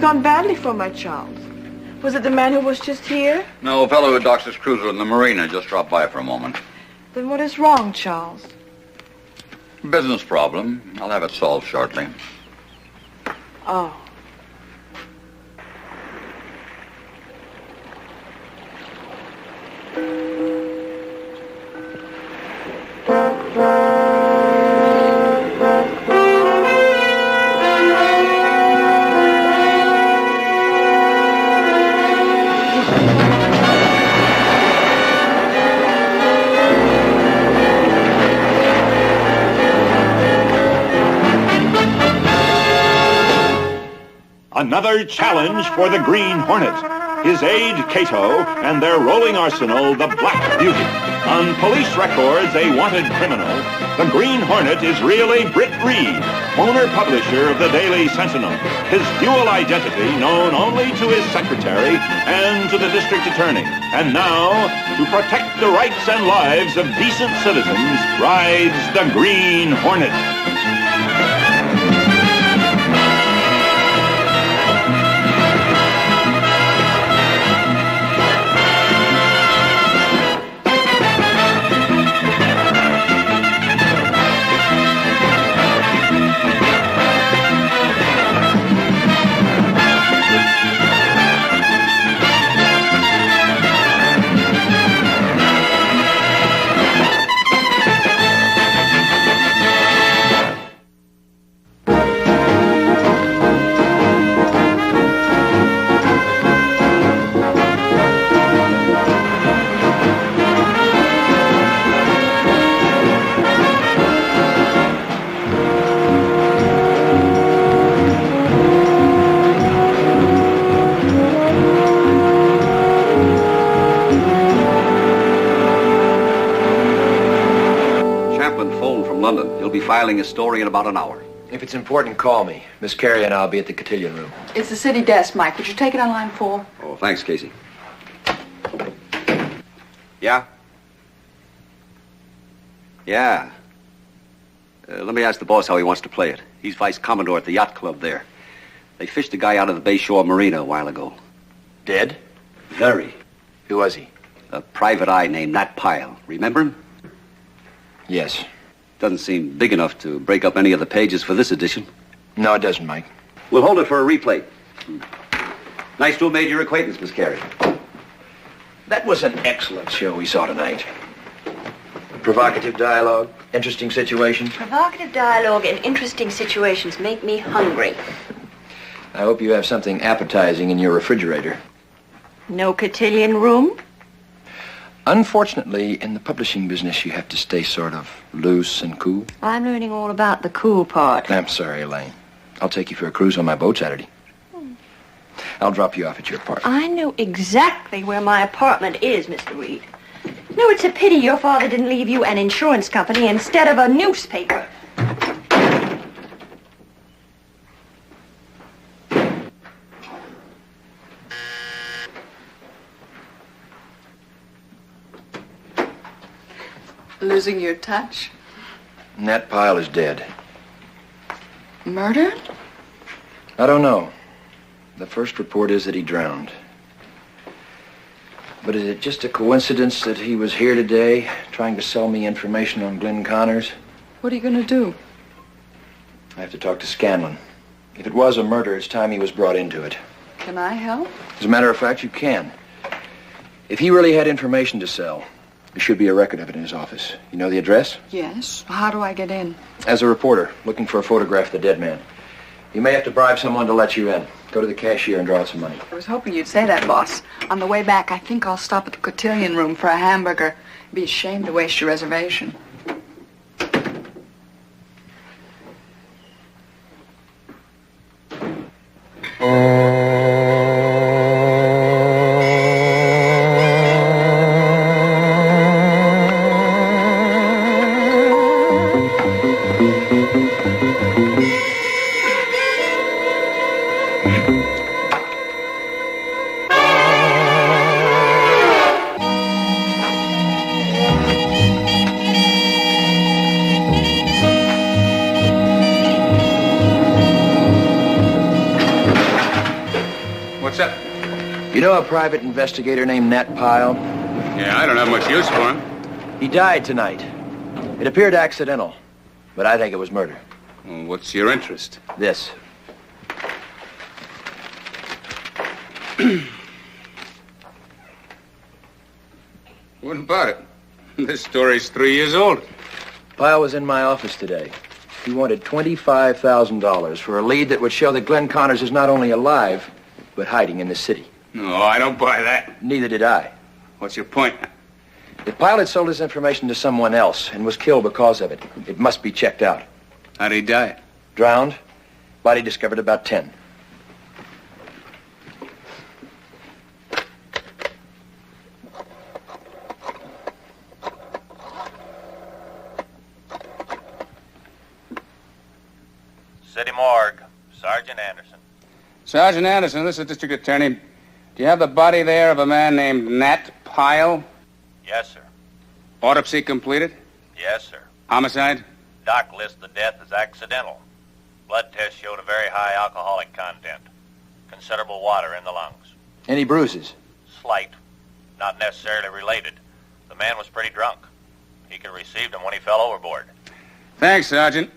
gone badly for my Charles. Was it the man who was just here? No, a fellow who docks his cruiser in the marina just dropped by for a moment. Then what is wrong, Charles? Business problem. I'll have it solved shortly. Oh. Another challenge for the Green Hornet. His aide, Cato, and their rolling arsenal, the Black Beauty. On police records, a wanted criminal, the Green Hornet is really Britt Reid, owner-publisher of the Daily Sentinel. His dual identity known only to his secretary and to the district attorney. And now, to protect the rights and lives of decent citizens, rides the Green Hornet. Filing a story in about an hour. If it's important, call me. Miss Carey and I'll be at the cotillion room. It's the city desk, Mike. Would you take it on line 4? Oh, thanks, Casey. Yeah? Yeah. Let me ask the boss how he wants to play it. He's vice commodore at the yacht club there. They fished a guy out of the Bayshore Marina a while ago. Dead? Very. Who was he? A private eye named Nat Pyle. Remember him? Yes. Doesn't seem big enough to break up any of the pages for this edition. No, it doesn't, Mike. We'll hold it for a replay. Nice to have made your acquaintance, Miss Carey. That was an excellent show we saw tonight. Provocative dialogue, interesting situations. Provocative dialogue and interesting situations make me hungry. I hope you have something appetizing in your refrigerator. No cotillion room? Unfortunately, in the publishing business, you have to stay sort of loose and cool. I'm learning all about the cool part. I'm sorry, Elaine. I'll take you for a cruise on my boat Saturday. I'll drop you off at your apartment. I know exactly where my apartment is, Mr. Reid. No, it's a pity your father didn't leave you an insurance company instead of a newspaper. Losing your touch? Nat Pyle is dead. Murdered? I don't know. The first report is that he drowned. But is it just a coincidence that he was here today trying to sell me information on Glenn Connors? What are you going to do? I have to talk to Scanlon. If it was a murder, it's time he was brought into it. Can I help? As a matter of fact, you can. If he really had information to sell, there should be a record of it in his office. You know the address? Yes. How do I get in? As a reporter, looking for a photograph of the dead man. You may have to bribe someone to let you in. Go to the cashier and draw out some money. I was hoping you'd say that, boss. On the way back, I think I'll stop at the cotillion room for a hamburger. Be ashamed to waste your reservation. What's up? You know a private investigator named Nat Pyle? Yeah, I don't have much use for him. He died tonight. It appeared accidental, but I think it was murder. Well, what's your interest? This. What about it? This story's 3 years old. Pyle was in my office today. He wanted $25,000 for a lead that would show that Glenn Connors is not only alive, but hiding in the city. No, I don't buy that. Neither did I. What's your point? If Pyle had sold his information to someone else and was killed because of it, it must be checked out. How'd he die? Drowned. Body discovered about 10. City Morgue. Sergeant Anderson. Sergeant Anderson, this is District Attorney. Do you have the body there of a man named Nat Pyle? Yes, sir. Autopsy completed? Yes, sir. Homicide? Doc lists the death as accidental. Blood test showed a very high alcoholic content. Considerable water in the lungs. Any bruises? Slight. Not necessarily related. The man was pretty drunk. He could have received them when he fell overboard. Thanks, Sergeant.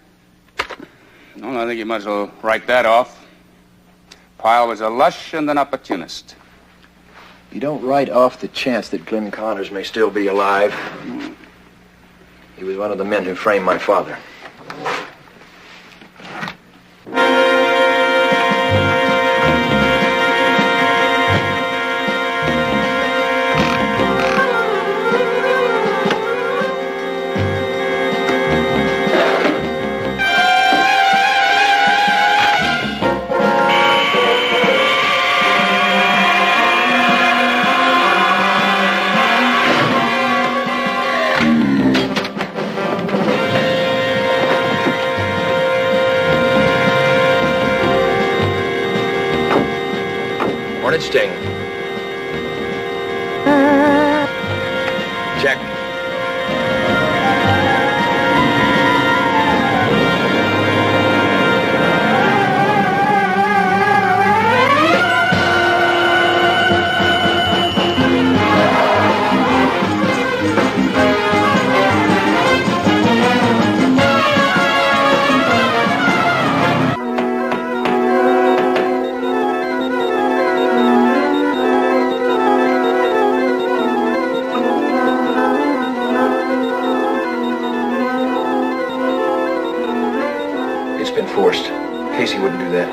Well, I think you might as well write that off. Pyle was a lush and an opportunist. You don't write off the chance that Glenn Connors may still be alive. He was one of the men who framed my father. Hornet sting. Check. Forced. Casey wouldn't do that.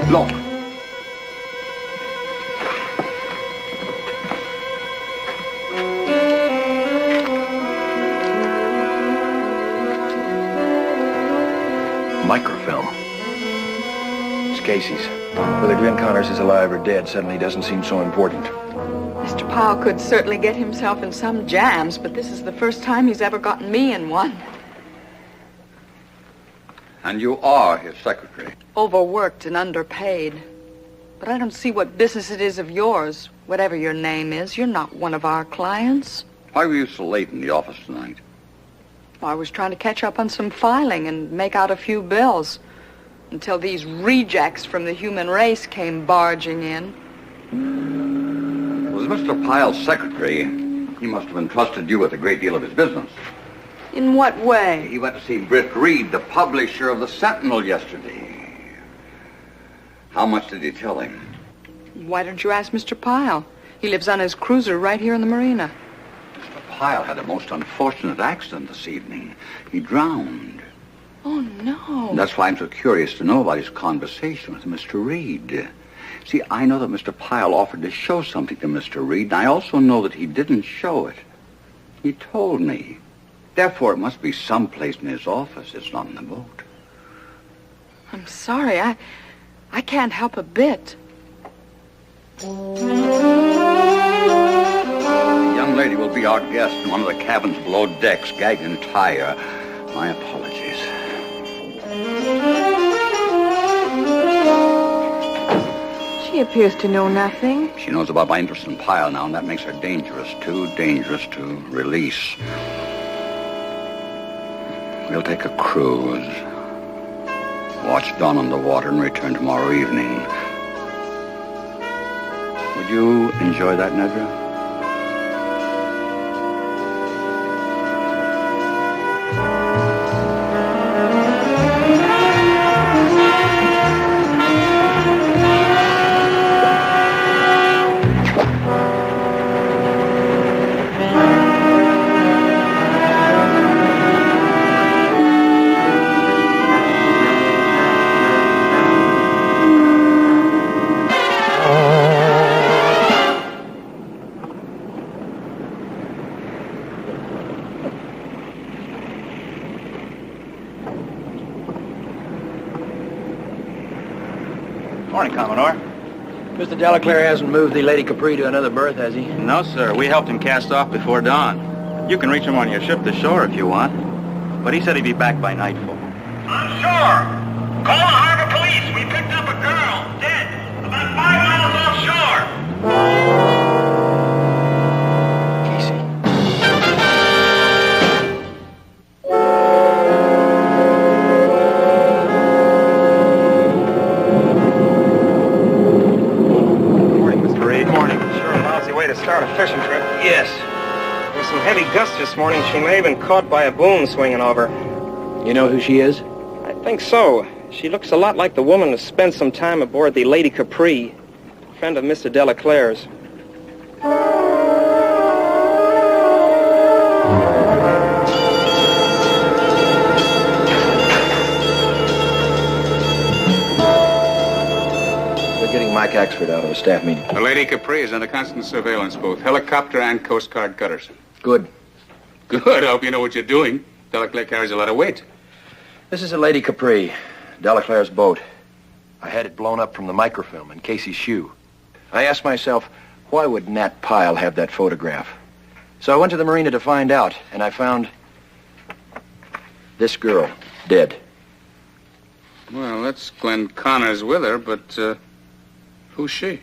Look. Microfilm. It's Casey's. Whether Glenn Connors is alive or dead suddenly doesn't seem so important. Mr. Powell could certainly get himself in some jams, but this is the first time he's ever gotten me in one. And you are his secretary. Overworked and underpaid. But I don't see what business it is of yours. Whatever your name is, you're not one of our clients. Why were you so late in the office tonight? I was trying to catch up on some filing and make out a few bills until these rejects from the human race came barging in. Was Mr. Pyle's secretary? He must have entrusted you with a great deal of his business. In what way? He went to see Britt Reid, the publisher of the Sentinel, yesterday. How much did he tell him? Why don't you ask Mr. Pyle? He lives on his cruiser right here in the marina. Pyle had a most unfortunate accident this evening. He drowned. Oh, no. That's why I'm so curious to know about his conversation with Mr. Reid. See, I know that Mr. Pyle offered to show something to Mr. Reid, and I also know that he didn't show it. He told me. Therefore, it must be someplace in his office. It's not in the boat. I'm sorry. I can't help a bit. The young lady will be our guest in one of the cabins below decks, gagged entire. My apologies. He appears to know nothing. She knows about my interest in Pyle now, and that makes her dangerous to release. We'll take a cruise. Watch dawn on the water and return tomorrow evening. Would you enjoy that, Nedra? Morning, Commodore. Mr. Delaclaire hasn't moved the Lady Capri to another berth, has he? No, sir. We helped him cast off before dawn. You can reach him on your ship to shore if you want. But he said he'd be back by nightfall. On shore! Call the harbor police. We picked up a girl, dead, about 5 miles offshore. Start a fishing trip. Yes. There's some heavy gusts this morning. She may have been caught by a boom swinging over. You know who she is? I think so. She looks a lot like the woman who spent some time aboard the Lady Capri, friend of Mr. Delaclaire's. Mike Axford out of a staff meeting. The Lady Capri is under constant surveillance, both helicopter and Coast Guard cutters. Good. Good. I hope you know what you're doing. Delaclaire carries a lot of weight. This is the Lady Capri, Delaclaire's boat. I had it blown up from the microfilm in Casey's shoe. I asked myself, why would Nat Pyle have that photograph? So I went to the marina to find out, and I found this girl, dead. Well, that's Glenn Connors with her, but, who's she?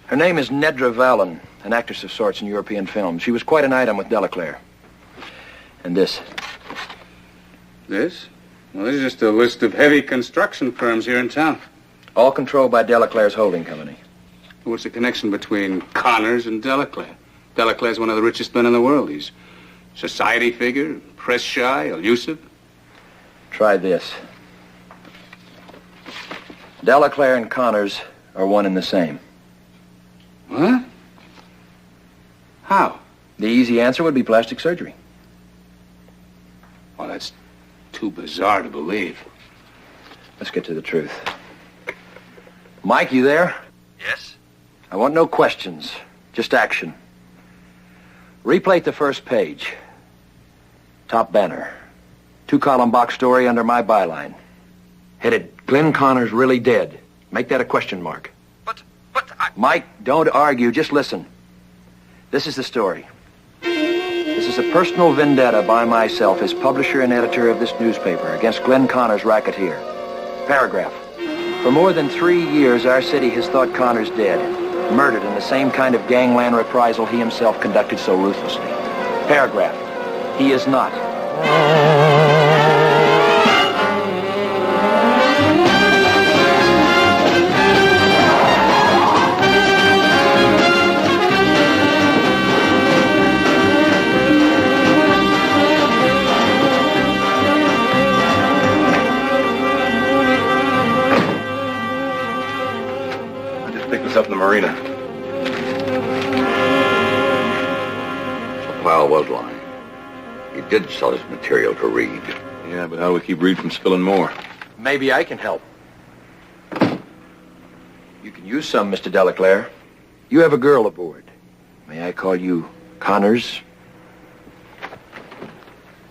Her name is Nedra Vallon, an actress of sorts in European films. She was quite an item with Delaclaire. And this. This? Well, this is just a list of heavy construction firms here in town. All controlled by Delaclaire's holding company. What's the connection between Connors and Delaclaire? Delaclaire's one of the richest men in the world. He's a society figure, press-shy, elusive. Try this. Delaclaire and Connors are one and the same. What? How? The easy answer would be plastic surgery. Well, that's too bizarre to believe. Let's get to the truth. Mike, you there? Yes? I want no questions, just action. Replate the first page. Top banner. 2-column box story under my byline. Headed, Glenn Connors really dead. Make that a question mark. But Mike, don't argue, just listen. This is the story. This is a personal vendetta by myself as publisher and editor of this newspaper against Glenn Connors' racketeer. Paragraph. For more than 3 years, our city has thought Connors dead, murdered in the same kind of gangland reprisal he himself conducted so ruthlessly. Paragraph. He is not. Up in the marina. So Pyle was lying. He did sell his material to Reid. Yeah, but how do we keep Reid from spilling more? Maybe I can help. You can use some, Mr. Delaclaire. You have a girl aboard. May I call you Connors?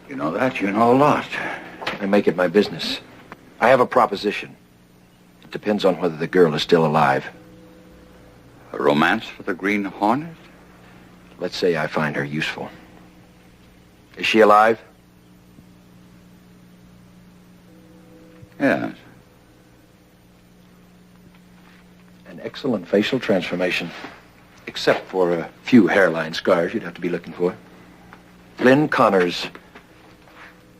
You know that? You know a lot. I make it my business. I have a proposition. It depends on whether the girl is still alive. A romance for the Green Hornet? Let's say I find her useful. Is she alive? Yes. An excellent facial transformation. Except for a few hairline scars you'd have to be looking for. Glenn Connors.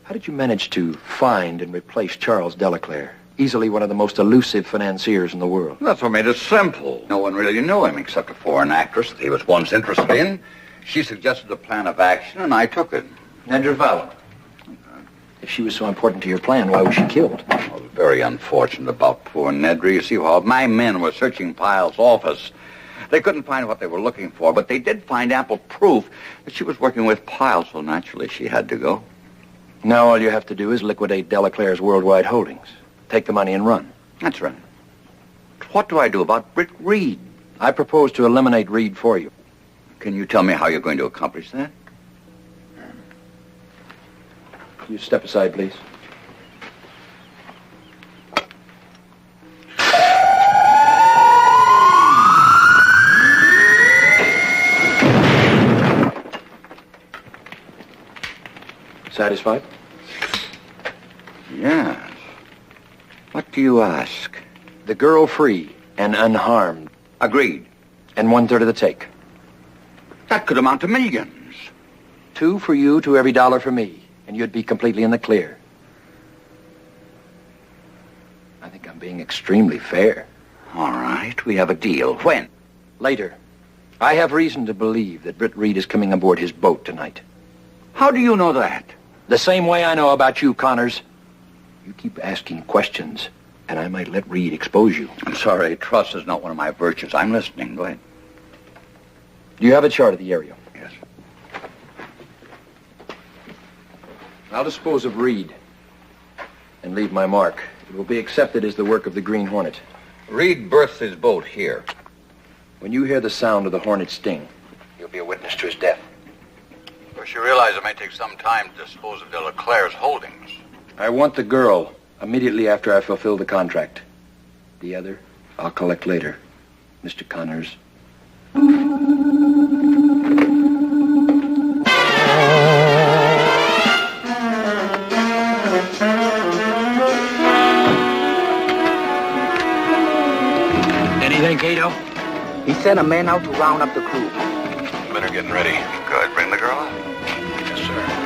How did you manage to find and replace Charles Delaclaire? Easily one of the most elusive financiers in the world. That's what made it simple. No one really knew him except a foreign actress that he was once interested in. She suggested a plan of action, and I took it. Nedra Vallon. If she was so important to your plan, why was she killed? I was very unfortunate about poor Nedra. You see, while my men were searching Pyle's office, they couldn't find what they were looking for, but they did find ample proof that she was working with Pyle, so naturally she had to go. Now all you have to do is liquidate Delaclaire's worldwide holdings. Take the money and run. That's right. What do I do about Britt Reid? I propose to eliminate Reid for you. Can you tell me how you're going to accomplish that? You step aside, please. Satisfied? Yes. What do you ask? The girl free and unharmed. Agreed. And 1/3 of the take. That could amount to millions. 2 for you to every dollar for me, and you'd be completely in the clear. I think I'm being extremely fair. All right, we have a deal. When? Later. I have reason to believe that Britt Reid is coming aboard his boat tonight. How do you know that? The same way I know about you, Connors. You keep asking questions, and I might let Reid expose you. I'm sorry, trust is not one of my virtues. I'm listening. Go ahead. Do you have a chart of the area? Yes. I'll dispose of Reid and leave my mark. It will be accepted as the work of the Green Hornet. Reid berths his boat here. When you hear the sound of the Hornet sting, you'll be a witness to his death. Of course, you realize it may take some time to dispose of Delaclaire's holdings. I want the girl immediately after I fulfill the contract. The other, I'll collect later. Mr. Connors. Anything, Cato? He sent a man out to round up the crew. Men are getting ready. Good. Bring the girl up. Yes, sir.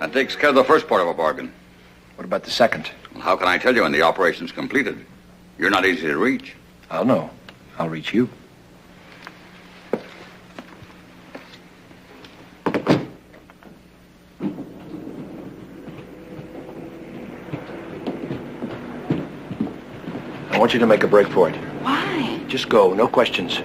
That takes care of the first part of a bargain. What about the second? Well, how can I tell you when the operation's completed? You're not easy to reach. I'll know. I'll reach you. I want you to make a break for it. Why? Just go, no questions.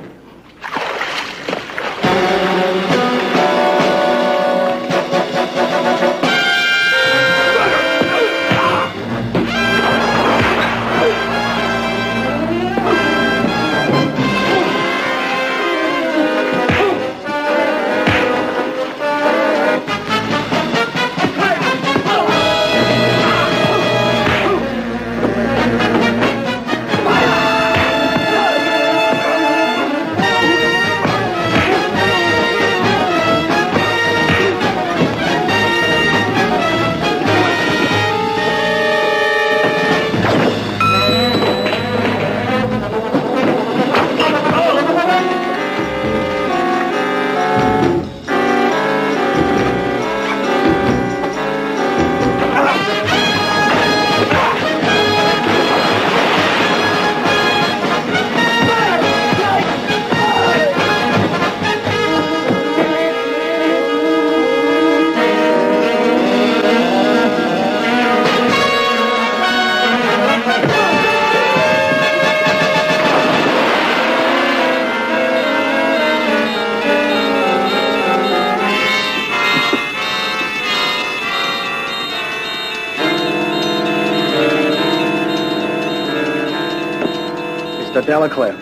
Mr. Delaclaire.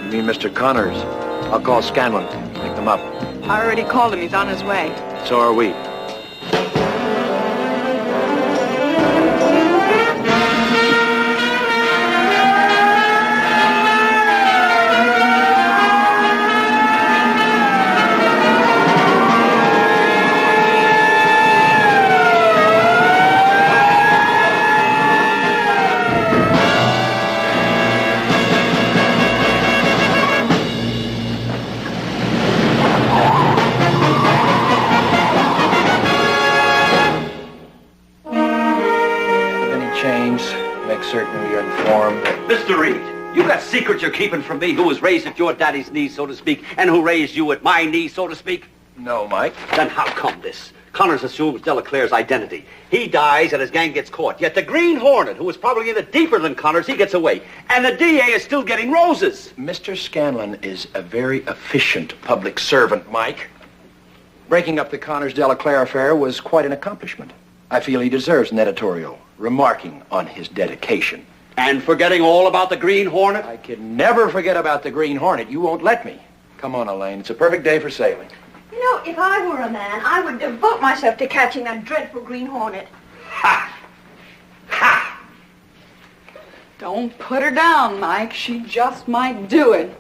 You mean Mr. Connors? I'll call Scanlon. Pick them up. I already called him. He's on his way. So are we. Make certain we are informed that... Mr. Reid, you got secrets you're keeping from me, who was raised at your daddy's knee, so to speak, and who raised you at my knee, so to speak? No, Mike. Then how come this? Connors assumes Delaclaire's identity. He dies and his gang gets caught. Yet the Green Hornet, who was probably in it deeper than Connors, he gets away. And the DA is still getting roses. Mr. Scanlon is a very efficient public servant, Mike. Breaking up the Connors-Delaclaire affair was quite an accomplishment. I feel he deserves an editorial remarking on his dedication. And forgetting all about the Green Hornet? I can never forget about the Green Hornet. You won't let me. Come on, Elaine. It's a perfect day for sailing. You know, if I were a man, I would devote myself to catching that dreadful Green Hornet. Ha! Ha! Don't put her down, Mike. She just might do it.